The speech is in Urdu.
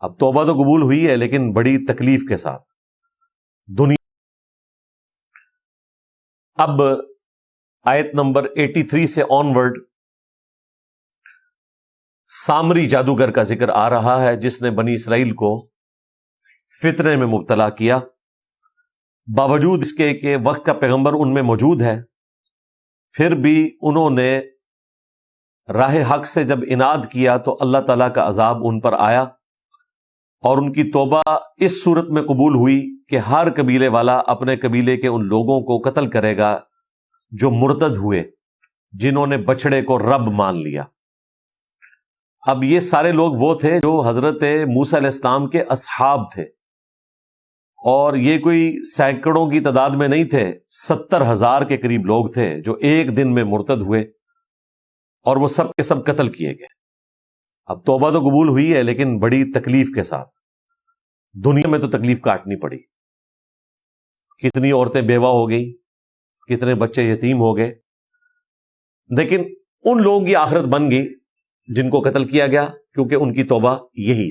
اب توبہ تو قبول ہوئی ہے لیکن بڑی تکلیف کے ساتھ. دنیا اب آیت نمبر 83 سے آن ورڈ سامری جادوگر کا ذکر آ رہا ہے جس نے بنی اسرائیل کو فتنے میں مبتلا کیا. باوجود اس کے کہ وقت کا پیغمبر ان میں موجود ہے، پھر بھی انہوں نے راہ حق سے جب اناد کیا تو اللہ تعالیٰ کا عذاب ان پر آیا، اور ان کی توبہ اس صورت میں قبول ہوئی کہ ہر قبیلے والا اپنے قبیلے کے ان لوگوں کو قتل کرے گا جو مرتد ہوئے، جنہوں نے بچڑے کو رب مان لیا. اب یہ سارے لوگ وہ تھے جو حضرت موسیٰ علیہ السلام کے اصحاب تھے، اور یہ کوئی سینکڑوں کی تعداد میں نہیں تھے، 70,000 کے قریب لوگ تھے جو ایک دن میں مرتد ہوئے، اور وہ سب کے سب قتل کیے گئے. اب توبہ تو قبول ہوئی ہے لیکن بڑی تکلیف کے ساتھ. دنیا میں تو تکلیف کاٹنی پڑی، کتنی عورتیں بیوہ ہو گئیں، کتنے بچے یتیم ہو گئے، لیکن ان لوگوں کی آخرت بن گئی جن کو قتل کیا گیا، کیونکہ ان کی توبہ یہی